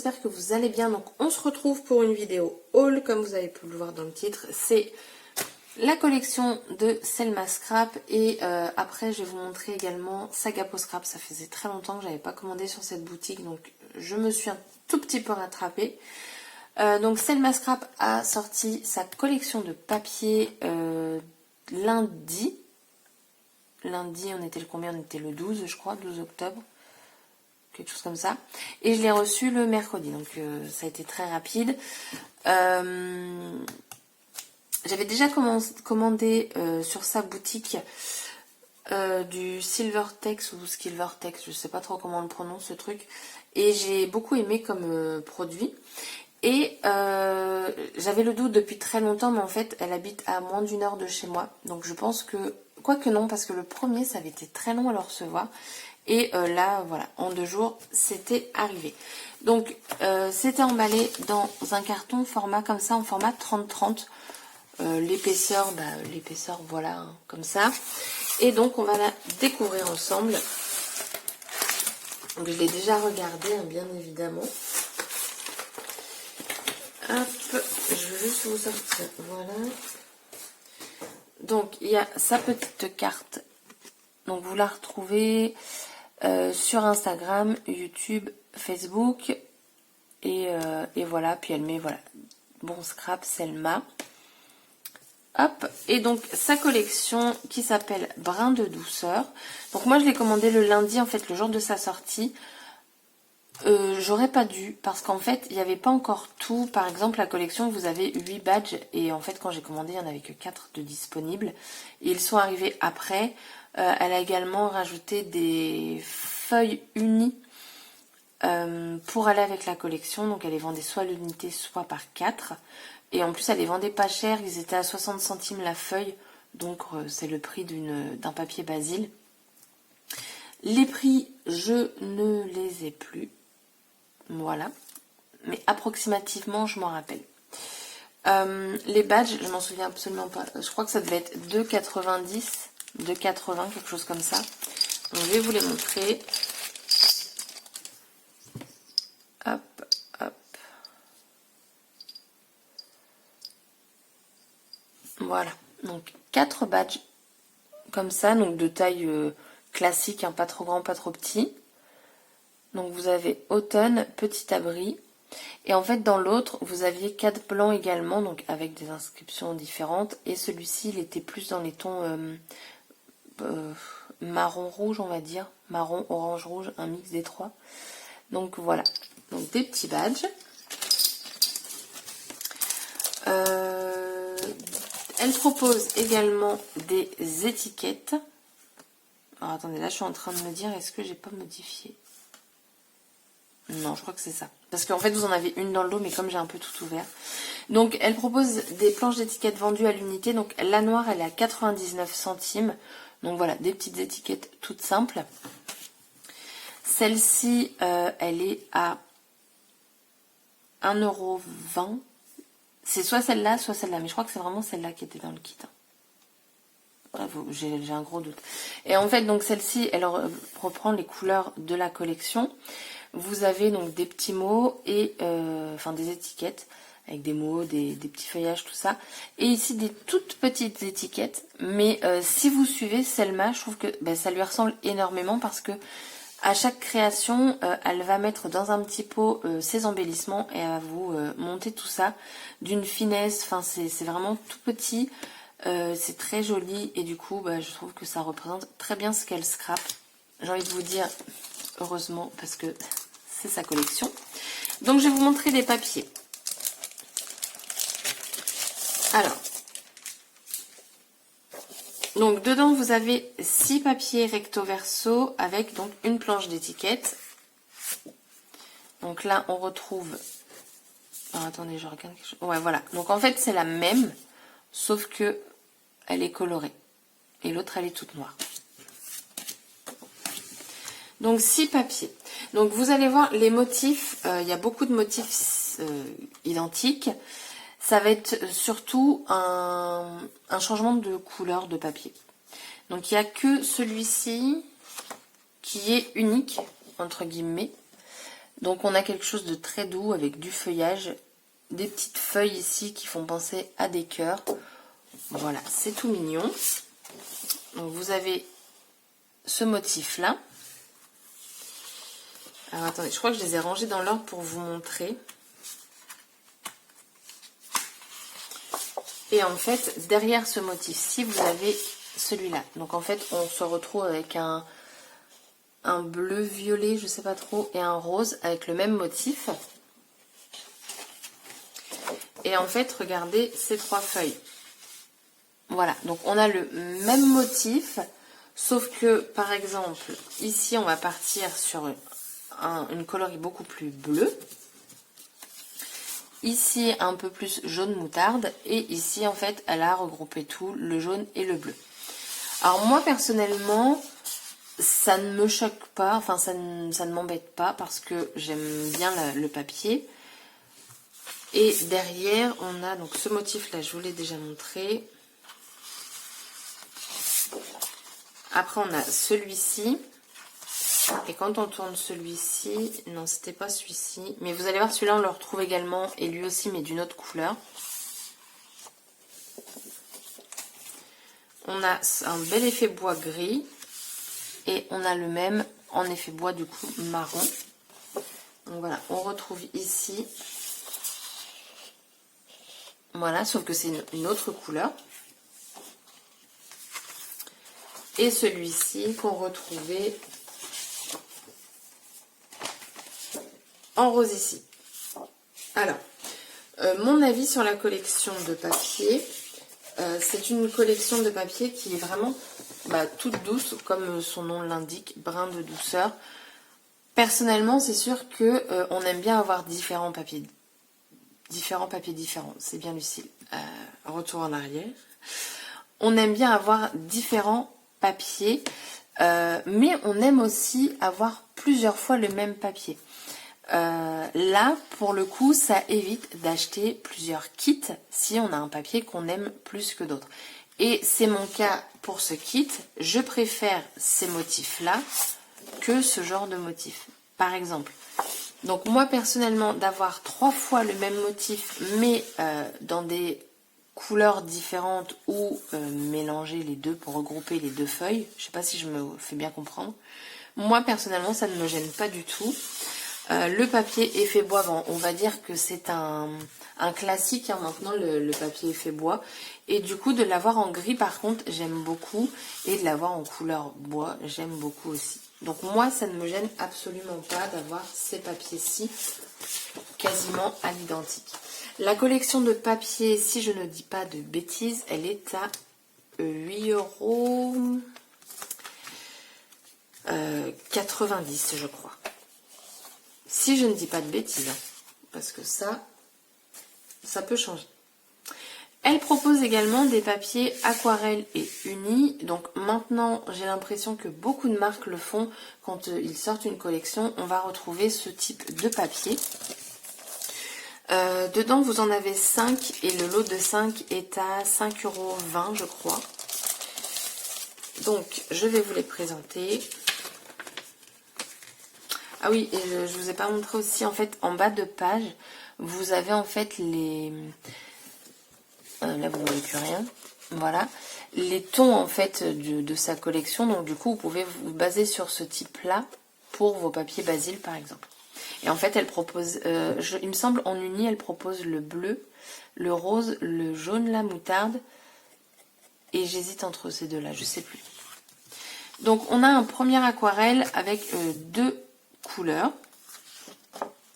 j'espère que vous allez bien. Donc on se retrouve pour une vidéo haul, comme vous avez pu le voir dans le titre. C'est la collection de Selma Scrap et après je vais vous montrer également Sagapo Scrap. Ça faisait très longtemps que j'avais pas commandé sur cette boutique, donc je me suis un tout petit peu rattrapée. Donc Selma Scrap a sorti sa collection de papier lundi. Lundi, on était le combien? On était le 12, je crois, 12 octobre. Quelque chose comme ça. Et je l'ai reçu le mercredi, donc ça a été très rapide. J'avais déjà commandé sur sa boutique du Silvertex ou Skilvertex, je sais pas trop comment on le prononce ce truc. Et j'ai beaucoup aimé comme produit. Et j'avais le doute depuis très longtemps, mais en fait elle habite à moins d'1 heure de chez moi. Donc je pense que, quoique non, parce que le premier ça avait été très long à le recevoir. Et là, voilà, en 2 jours, c'était arrivé. Donc, c'était emballé dans un carton format comme ça, en format 30-30. L'épaisseur, voilà, hein, comme ça. Et donc, on va la découvrir ensemble. Donc, je l'ai déjà regardé, hein, bien évidemment. Hop, je vais juste vous sortir, voilà. Donc, il y a sa petite carte. Donc, vous la retrouvez... sur Instagram, YouTube, Facebook et voilà, puis elle met voilà, bon scrap Selma. Hop, et donc sa collection qui s'appelle Brin de douceur. Donc moi je l'ai commandé le lundi, en fait le jour de sa sortie. J'aurais pas dû, parce qu'en fait il n'y avait pas encore tout. Par exemple la collection, vous avez 8 badges et en fait quand j'ai commandé il n'y en avait que 4 de disponibles et ils sont arrivés après. Elle a également rajouté des feuilles unies pour aller avec la collection. Donc elle les vendait soit à l'unité soit par 4. Et en plus elle les vendait pas cher, ils étaient à 60 centimes la feuille. Donc c'est le prix d'un papier Basile. Les prix, je ne les ai plus. Voilà. Mais approximativement, je m'en rappelle. Les badges, je m'en souviens absolument pas. Je crois que ça devait être 2,90, 2,80, quelque chose comme ça. Donc, je vais vous les montrer. Hop, hop. Voilà. Donc, 4 badges comme ça, donc de taille classique, hein, pas trop grand, pas trop petit. Donc, vous avez automne, petit abri. Et en fait, dans l'autre, vous aviez 4 blancs également, donc avec des inscriptions différentes. Et celui-ci, il était plus dans les tons marron-rouge, on va dire. Marron, orange-rouge, un mix des trois. Donc voilà. Donc des petits badges. Elle propose également des étiquettes. Alors attendez, là je suis en train de me dire, est-ce que j'ai pas modifié? Non, je crois que c'est ça. Parce qu'en fait, vous en avez une dans le dos, mais comme j'ai un peu tout ouvert. Donc, elle propose des planches d'étiquettes vendues à l'unité. Donc, la noire, elle est à 99 centimes. Donc, voilà, des petites étiquettes toutes simples. Celle-ci, elle est à 1,20 €. C'est soit celle-là, soit celle-là. Mais je crois que c'est vraiment celle-là qui était dans le kit. Bref, j'ai un gros doute. Et en fait, donc celle-ci, elle reprend les couleurs de la collection. Vous avez donc des petits mots et enfin des étiquettes avec des mots, des petits feuillages, tout ça. Et ici des toutes petites étiquettes. Mais si vous suivez Selma, je trouve que ça lui ressemble énormément parce que à chaque création, elle va mettre dans un petit pot ses embellissements et elle va vous monter tout ça d'une finesse. Enfin, c'est vraiment tout petit. C'est très joli et du coup, je trouve que ça représente très bien ce qu'elle scrape. J'ai envie de vous dire heureusement parce que c'est sa collection. Donc je vais vous montrer les papiers. Alors, donc dedans vous avez 6 papiers recto verso avec donc une planche d'étiquette. Donc là on retrouve, alors attendez, je regarde quelque chose. Ouais, voilà. Donc en fait c'est la même, sauf que elle est colorée et l'autre elle est toute noire. Donc 6 papiers. Donc vous allez voir les motifs, il y a beaucoup de motifs identiques. Ça va être surtout un changement de couleur de papier. Donc il n'y a que celui-ci qui est unique, entre guillemets. Donc on a quelque chose de très doux avec du feuillage, des petites feuilles ici qui font penser à des cœurs. Voilà, c'est tout mignon. Donc vous avez ce motif là. Alors attendez, je crois que je les ai rangés dans l'ordre pour vous montrer. Et en fait, derrière ce motif-ci, vous avez celui-là. Donc en fait, on se retrouve avec un bleu violet, je sais pas trop, et un rose avec le même motif. Et en fait, regardez ces 3 feuilles. Voilà, donc on a le même motif, sauf que par exemple, ici on va partir sur une coloris beaucoup plus bleue. Ici un peu plus jaune moutarde, et ici en fait elle a regroupé tout, le jaune et le bleu. Alors moi personnellement, ça ne me choque pas, enfin ça ne m'embête pas parce que j'aime bien le papier. Et derrière on a donc ce motif là, je vous l'ai déjà montré. Après on a celui-ci. Et quand on tourne celui-ci, non c'était pas celui-ci, mais vous allez voir celui-là on le retrouve également, et lui aussi mais d'une autre couleur. On a un bel effet bois gris, et on a le même en effet bois du coup marron. Donc voilà, on retrouve ici, voilà, sauf que c'est une autre couleur. Et celui-ci qu'on retrouvait en rose ici. Alors, mon avis sur la collection de papier, c'est une collection de papier qui est vraiment toute douce, comme son nom l'indique, brin de douceur. Personnellement, c'est sûr que on aime bien avoir différents papiers différents. C'est bien Lucille. Retour en arrière. On aime bien avoir différents papiers, mais on aime aussi avoir plusieurs fois le même papier. Là, pour le coup, ça évite d'acheter plusieurs kits si on a un papier qu'on aime plus que d'autres. Et c'est mon cas pour ce kit. Je préfère ces motifs-là que ce genre de motif. Par exemple, donc moi personnellement, d'avoir 3 fois le même motif, mais dans des couleurs différentes ou mélanger les deux pour regrouper les 2 feuilles, je ne sais pas si je me fais bien comprendre. Moi personnellement, ça ne me gêne pas du tout. Le papier effet bois, bon, on va dire que c'est un classique hein, maintenant le papier effet bois, et du coup de l'avoir en gris par contre j'aime beaucoup, et de l'avoir en couleur bois j'aime beaucoup aussi. Donc moi ça ne me gêne absolument pas d'avoir ces papiers-ci quasiment à l'identique. La collection de papier, si je ne dis pas de bêtises, elle est à 8,90 € je crois. Si je ne dis pas de bêtises, parce que ça peut changer. Elle propose également des papiers aquarelle et unis. Donc maintenant, j'ai l'impression que beaucoup de marques le font. Quand ils sortent une collection, on va retrouver ce type de papier. Dedans, vous en avez 5 et le lot de 5 est à 5,20 € je crois. Donc, je vais vous les présenter. Ah oui, et je vous ai pas montré aussi, en fait, en bas de page, vous avez en fait les... là, vous voyez plus rien. Voilà. Les tons, en fait, de sa collection. Donc, du coup, vous pouvez vous baser sur ce type-là pour vos papiers Basile, par exemple. Et en fait, elle propose, il me semble, en uni, elle propose le bleu, le rose, le jaune, la moutarde. Et j'hésite entre ces deux-là, je sais plus. Donc, on a un premier aquarelle avec 2 couleurs.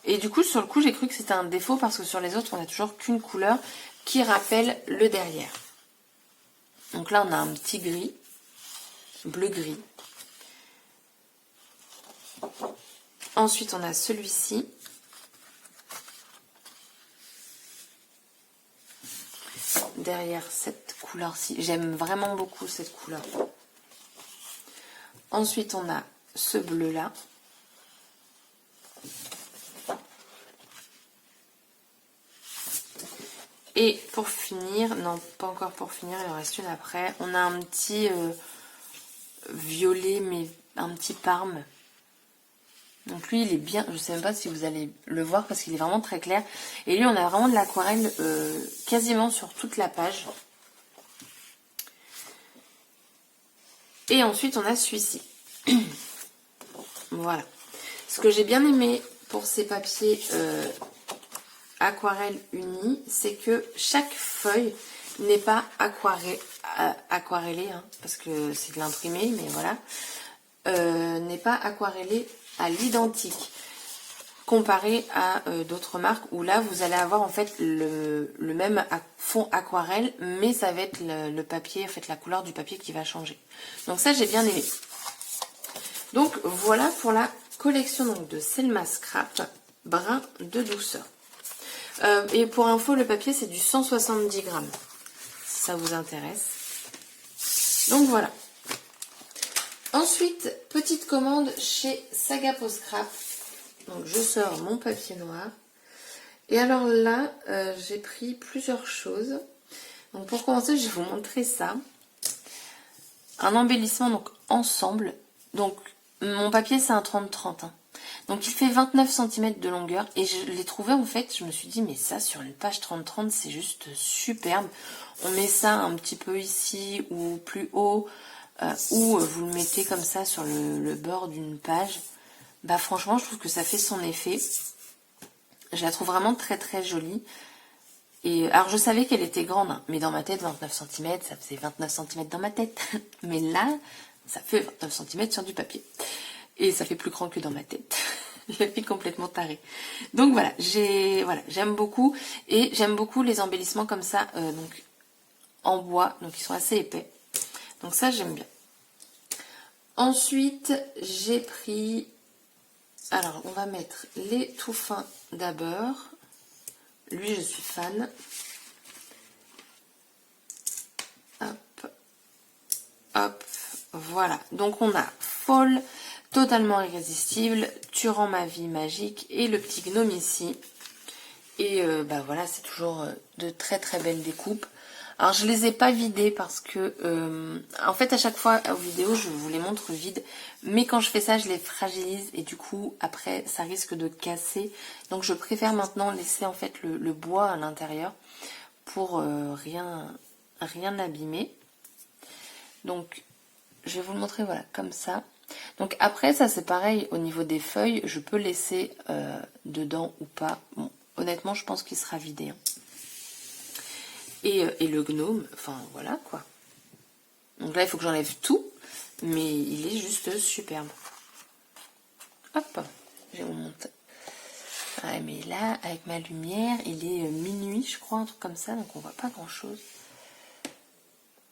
Et du coup, sur le coup, j'ai cru que c'était un défaut parce que sur les autres, on n'a toujours qu'une couleur qui rappelle le derrière. Donc là, on a un petit gris, bleu-gris. Ensuite, on a celui-ci. Derrière cette couleur-ci. J'aime vraiment beaucoup cette couleur. Ensuite, on a ce bleu-là. Et pour finir, non pas encore pour finir, il en reste une après, on a un petit violet, mais un petit parme. Donc lui, il est bien, je sais même pas si vous allez le voir parce qu'il est vraiment très clair. Et lui, on a vraiment de l'aquarelle quasiment sur toute la page. Et ensuite, on a celui-ci. Voilà. Ce que j'ai bien aimé pour ces papiers aquarelle unis, c'est que chaque feuille n'est pas aquarellée, hein, parce que c'est de l'imprimé, mais voilà, n'est pas aquarellée à l'identique, comparé à d'autres marques où là vous allez avoir en fait le même fond aquarelle, mais ça va être le papier, en fait la couleur du papier qui va changer. Donc ça j'ai bien aimé. Donc voilà pour la collection donc, de Selma Scrap Brin de douceur. Et pour info, le papier c'est du 170 grammes, si ça vous intéresse. Donc voilà. Ensuite, petite commande chez Sagapo Scrap. Donc je sors mon papier noir. Et alors là, j'ai pris plusieurs choses. Donc pour commencer, je vais vous montrer ça. Un embellissement donc ensemble. Donc mon papier c'est un 30-30. Hein. Donc il fait 29 cm de longueur. Et je l'ai trouvé en fait, je me suis dit mais ça sur une page 30-30 c'est juste superbe. On met ça un petit peu ici ou plus haut. Ou vous le mettez comme ça sur le bord d'une page. Bah franchement je trouve que ça fait son effet. Je la trouve vraiment très très jolie. Et alors je savais qu'elle était grande, hein, mais dans ma tête 29 cm, ça faisait 29 cm dans ma tête. Mais là, ça fait 29 cm sur du papier. Et ça fait plus grand que dans ma tête. Je suis complètement tarée. Donc voilà, j'aime beaucoup. Et j'aime beaucoup les embellissements comme ça, donc en bois, donc ils sont assez épais. Donc ça j'aime bien. Ensuite, j'ai pris... Alors, on va mettre les tout fins d'abord. Lui, je suis fan. Hop. Hop. Voilà. Donc, on a Fall, totalement irrésistible, Tu rends ma vie magique et le petit gnome ici. Et bah voilà, c'est toujours de très très belles découpes. Alors je les ai pas vidés parce que en fait à chaque fois aux vidéos je vous les montre vides, mais quand je fais ça je les fragilise et du coup après ça risque de casser. Donc je préfère maintenant laisser en fait le bois à l'intérieur pour rien abîmer. Donc je vais vous le montrer voilà comme ça. Donc après ça c'est pareil au niveau des feuilles, je peux laisser dedans ou pas. Bon honnêtement je pense qu'il sera vidé. Hein. Et le gnome, enfin voilà quoi. Donc là il faut que j'enlève tout, mais il est juste superbe. Hop, je vais vous montrer. Ouais, mais là avec ma lumière, il est minuit je crois, un truc comme ça, donc on voit pas grand chose.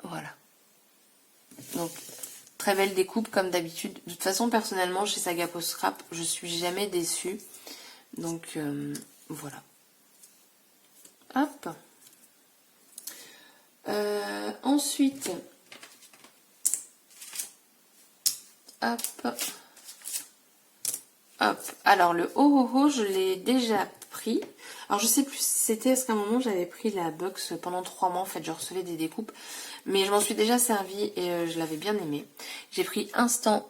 Voilà. Donc très belle découpe comme d'habitude. De toute façon personnellement chez Sagapo Scrap, je suis jamais déçue. Donc voilà. Hop. Ensuite, hop, hop. Alors le oh oh oh, je l'ai déjà pris. Alors je sais plus si c'était parce qu'à un moment j'avais pris la box pendant 3 mois en fait, je recevais des découpes, mais je m'en suis déjà servi et je l'avais bien aimé. J'ai pris Instant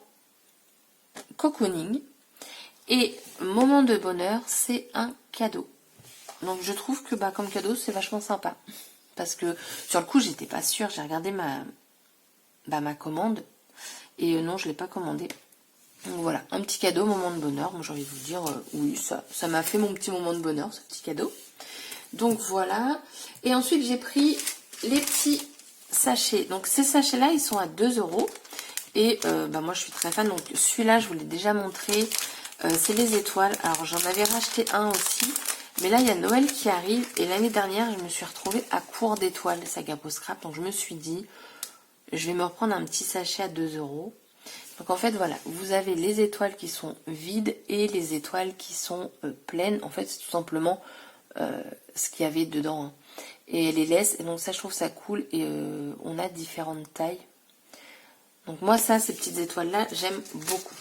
Cocooning et Moment de bonheur, c'est un cadeau. Donc je trouve que bah comme cadeau c'est vachement sympa. Parce que sur le coup j'étais pas sûre, j'ai regardé ma commande et non je l'ai pas commandé. Donc voilà, un petit cadeau, moment de bonheur. Moi j'ai envie de vous dire oui, ça m'a fait mon petit moment de bonheur ce petit cadeau. Donc voilà, et ensuite j'ai pris les petits sachets. Donc ces sachets là ils sont à 2 € et moi je suis très fan. Donc celui-là je vous l'ai déjà montré, c'est les étoiles. Alors j'en avais racheté un aussi. Mais là, il y a Noël qui arrive et l'année dernière, je me suis retrouvée à court d'étoiles Sagapo Scrap. Donc, je me suis dit, je vais me reprendre un petit sachet à 2 €. Donc, en fait, voilà, vous avez les étoiles qui sont vides et les étoiles qui sont pleines. En fait, c'est tout simplement ce qu'il y avait dedans. Hein. Et elle les laisse. Et donc, ça, je trouve ça cool. Et on a différentes tailles. Donc, moi, ça, ces petites étoiles-là, j'aime beaucoup.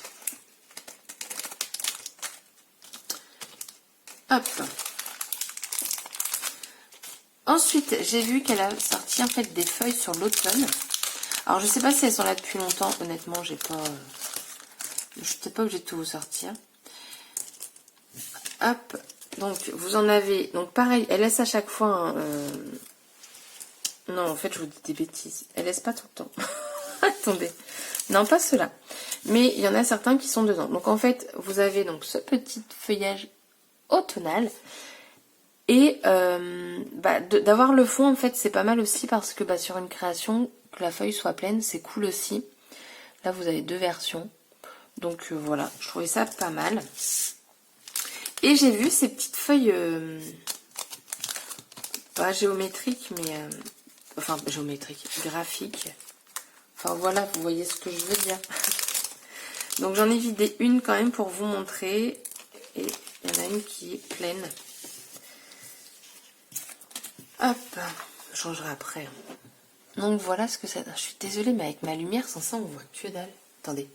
Hop. Ensuite, j'ai vu qu'elle a sorti en fait des feuilles sur l'automne. Alors, je sais pas si elles sont là depuis longtemps. Honnêtement, je suis peut-être pas obligée de tout vous sortir. Hop, donc vous en avez, donc pareil, elle laisse à chaque fois, hein, non en fait je vous dis des bêtises, elle laisse pas tout le temps, attendez, non pas ceux-là, mais il y en a certains qui sont dedans, donc en fait vous avez donc ce petit feuillage automnal, et d'avoir le fond en fait c'est pas mal aussi parce que sur une création, que la feuille soit pleine c'est cool aussi, là vous avez 2 versions, donc voilà, je trouvais ça pas mal. Et j'ai vu ces petites feuilles, pas géométriques, mais... enfin, géométriques, graphiques. Enfin, voilà, vous voyez ce que je veux dire. Donc, j'en ai vidé une quand même pour vous montrer. Et il y en a une qui est pleine. Hop, je changerai après. Donc, voilà ce que ça... Je suis désolée, mais avec ma lumière, sans ça, on voit que dalle. Attendez.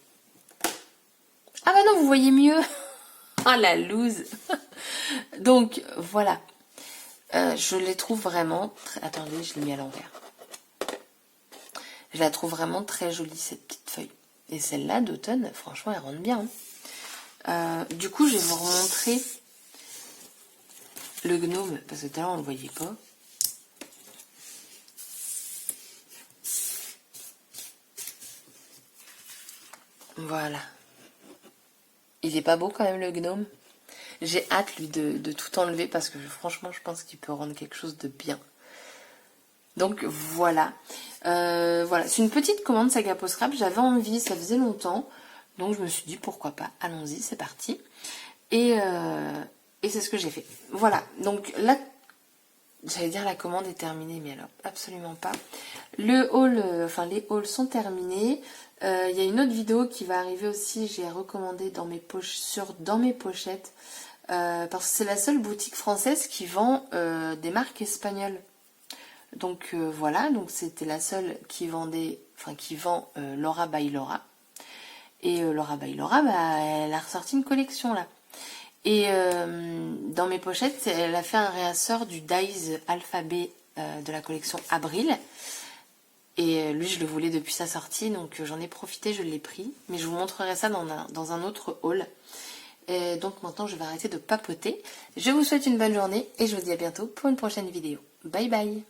Ah bah non, vous voyez mieux. Ah, la loose. Donc, voilà. Je les trouve vraiment... Attendez, je l'ai mis à l'envers. Je la trouve vraiment très jolie, cette petite feuille. Et celle-là, d'automne, franchement, elle rentre bien. Hein. Du coup, je vais vous remontrer le gnome, parce que tout à l'heure, on ne le voyait pas. Voilà. Il est pas beau quand même, le gnome? J'ai hâte, lui, de tout enlever, parce que franchement, je pense qu'il peut rendre quelque chose de bien. Donc voilà, voilà, c'est une petite commande sac à peau scrap, j'avais envie, ça faisait longtemps, donc je me suis dit pourquoi pas, allons-y, c'est parti, et c'est ce que j'ai fait. Voilà, donc là, j'allais dire la commande est terminée, mais alors absolument pas. Le haul, enfin les hauls sont terminés, il y a une autre vidéo qui va arriver aussi, j'ai recommandé dans mes pochettes, parce que c'est la seule boutique française qui vend des marques espagnoles. Donc voilà, donc c'était la seule qui vendait, enfin qui vend Laura by Laura. Et Laura by Laura, elle a ressorti une collection là. Et dans mes pochettes, elle a fait un réassort du Dies Alphabet de la collection Abril. Et lui, je le voulais depuis sa sortie, donc j'en ai profité, je l'ai pris. Mais je vous montrerai ça dans un autre haul. Et donc maintenant, je vais arrêter de papoter. Je vous souhaite une bonne journée et je vous dis à bientôt pour une prochaine vidéo. Bye bye!